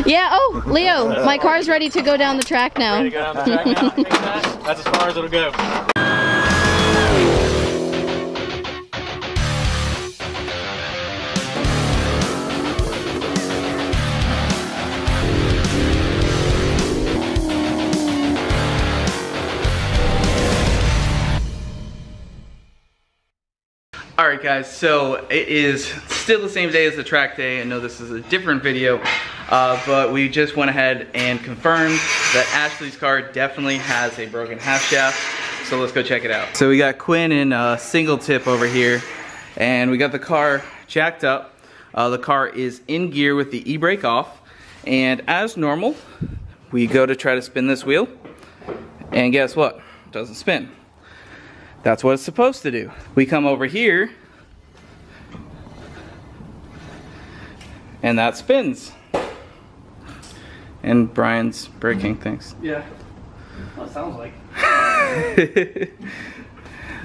Yeah, oh, Leo, my car's ready to go down the track now. Ready to go down the track now? That's as far as it'll go. Alright guys, so it is still the same day as the track day. I know this is a different video, but we just went ahead and confirmed that Ashley's car definitely has a broken half shaft. So let's go check it out. So we got Quinn in single tip over here, and we got the car jacked up. The car is in gear with the e-brake off, and as normal, we go to try to spin this wheel, and guess what? It doesn't spin. That's what it's supposed to do. We come over here, and that spins. And Brian's braking things. Yeah. Well, it sounds like.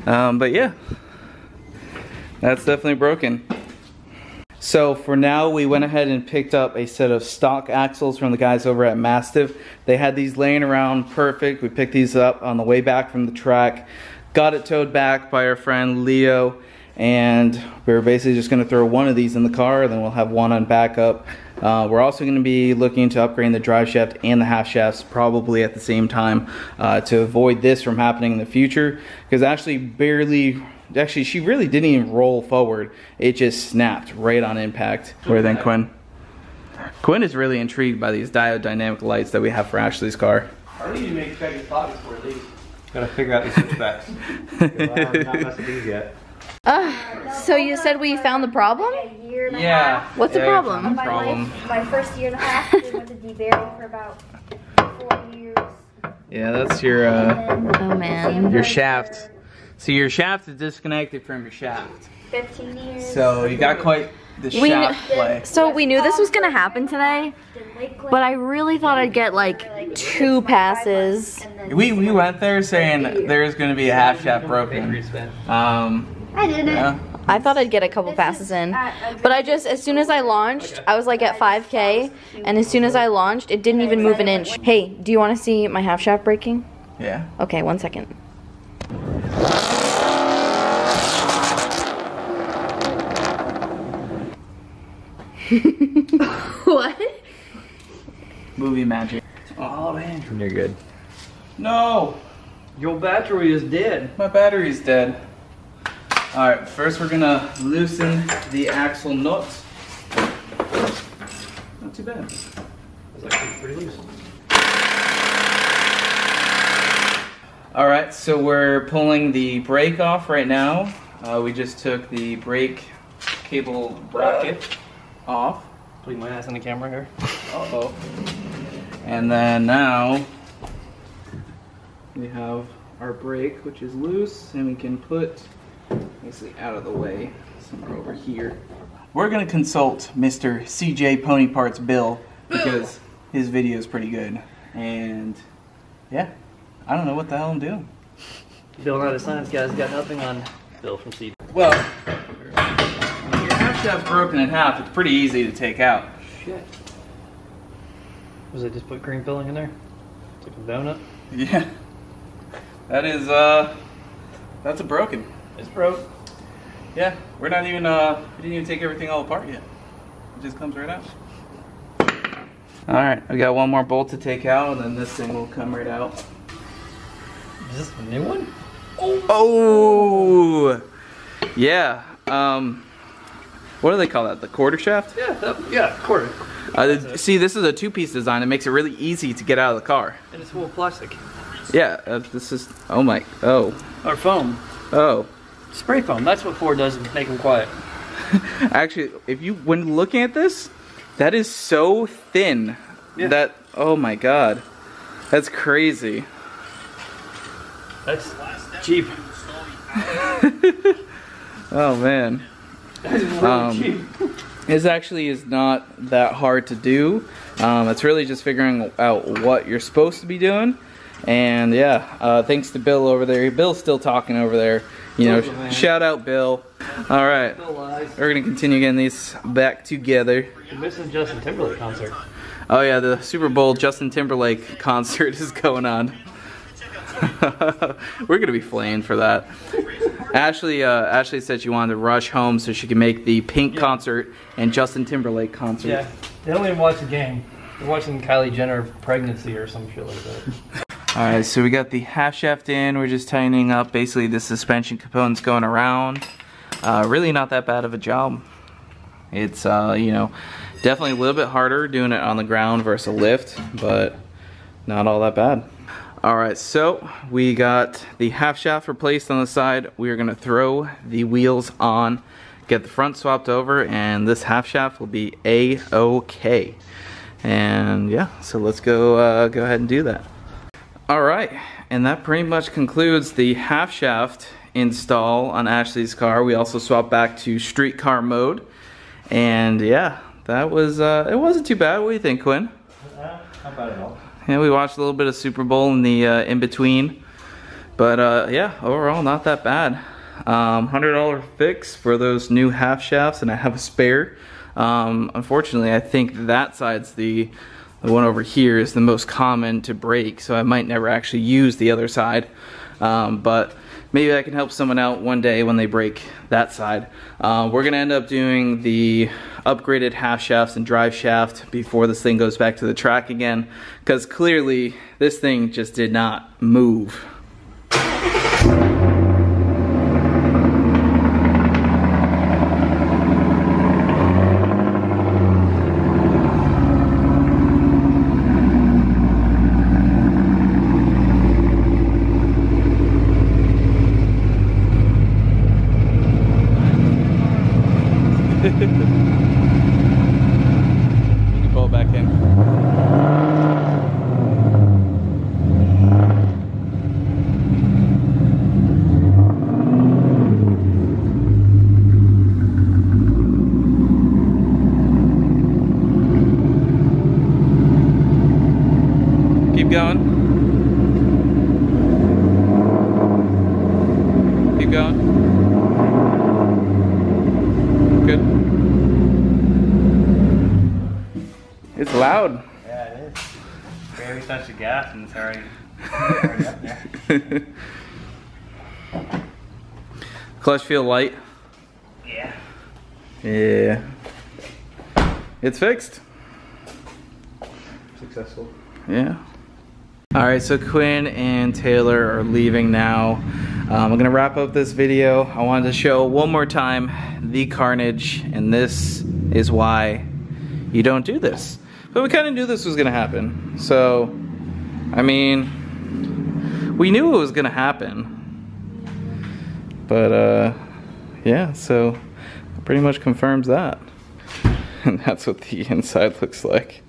But yeah, that's definitely broken. So for now, we went ahead and picked up a set of stock axles from the guys over at Mastiff. They had these laying around perfect. We picked these up on the way back from the track. Got it towed back by our friend Leo, and we're basically just going to throw one of these in the car, then we'll have one on backup. We're also going to be looking to upgrade the drive shaft and the half shafts probably at the same time to avoid this from happening in the future, because Ashley she really didn't even roll forward. It just snapped right on impact. What do you think, Quinn? Quinn is really intrigued by these diode dynamic lights that we have for Ashley's car. I need to make Peggy's pockets for these. Gotta figure out these switchbacks. I'm not messing these yet. So you said we found the problem? Yeah. What's the problem? My first year and a half, we went to debearing for about 4 years. Yeah, that's your Oh man. your shaft. So your shaft is disconnected from your shaft. 15 years. So you got quite the shaft play. So we knew this was gonna happen today, but I really thought I'd get like 2 passes. We went there saying there's gonna be a half shaft broken. I didn't. Yeah. I thought I'd get a couple passes in, but as soon as I launched, I was like at 5K, and as soon as I launched, it didn't even move an inch. Hey, do you want to see my half shaft breaking? Yeah. Okay, 1 second. What? Movie magic. Oh man, you're good. No! Your battery is dead. My battery's dead. Alright, first we're gonna loosen the axle nuts. Not too bad. It's actually pretty loose. Alright, so we're pulling the brake off right now. We just took the brake cable bracket off. Putting my ass in the camera here. Uh-oh. And then now we have our brake, which is loose, and we can put basically out of the way somewhere over here. We're gonna consult Mr. CJ Pony Parts Bill because his video is pretty good. And yeah, I don't know what the hell I'm doing. Bill, not a science guy's got nothing on Bill from CJ. Well, when your half shaft's broken in half, it's pretty easy to take out. Shit. Was it just put cream filling in there? It's like a donut? Yeah. That is, that's a broken. It's broke. Yeah, we're not even, we didn't even take everything all apart yet. It just comes right out. Alright, I got one more bolt to take out, and then this thing will come right out. Is this a new one? Oh! Yeah, what do they call that? The quarter shaft? Yeah, quarter. See, this is a 2-piece design. It makes it really easy to get out of the car. And it's full of plastic. Yeah, this is, oh my, oh. Or foam. Oh. Spray foam, that's what Ford does to make them quiet. Actually, when looking at this, that is so thin. Yeah. That, oh my god. That's crazy. That's cheap. Oh man. That is really cheap. This actually is not that hard to do. It's really just figuring out what you're supposed to be doing. And yeah, thanks to Bill over there. Bill's still talking over there. You know, shout out Bill. All right, we're gonna continue getting these back together. You're missing Justin Timberlake concert. Oh yeah, the Super Bowl Justin Timberlake concert is going on. We're gonna be flaying for that. Ashley said she wanted to rush home so she could make the Pink concert and Justin Timberlake concert. Yeah, they don't even watch the game. They're watching Kylie Jenner pregnancy or some shit like that. Alright, so we got the half shaft in. We're just tightening up basically the suspension components going around. Really not that bad of a job. It's, you know, definitely a little bit harder doing it on the ground versus a lift, but not all that bad. Alright, so we got the half shaft replaced on the side. We are going to throw the wheels on, get the front swapped over, and this half shaft will be A-OK. And yeah, so let's go ahead and do that. Alright, and that pretty much concludes the half shaft install on Ashley's car. We also swapped back to street car mode. And yeah, that was, it wasn't too bad. What do you think, Quinn? Not bad at all. Yeah, we watched a little bit of Super Bowl in the in-between. But yeah, overall not that bad. $100 fix for those new half shafts, and I have a spare. Unfortunately, I think that side's the one over here is the most common to break, so I might never actually use the other side. But maybe I can help someone out one day when they break that side. We're gonna end up doing the upgraded half shafts and drive shaft before this thing goes back to the track again, because clearly this thing just did not move. You can pull it back in. Keep going. Keep going. Good. It's loud. Yeah, it is. Barely touched the gas and it's already up there. Clutch feel light? Yeah. Yeah. It's fixed. Successful. Yeah. Alright, so Quinn and Taylor are leaving now. I'm gonna wrap up this video. I wanted to show one more time the carnage, and this is why you don't do this. But we kind of knew this was gonna happen. So, I mean, we knew it was gonna happen. But, yeah, so pretty much confirms that. And that's what the inside looks like.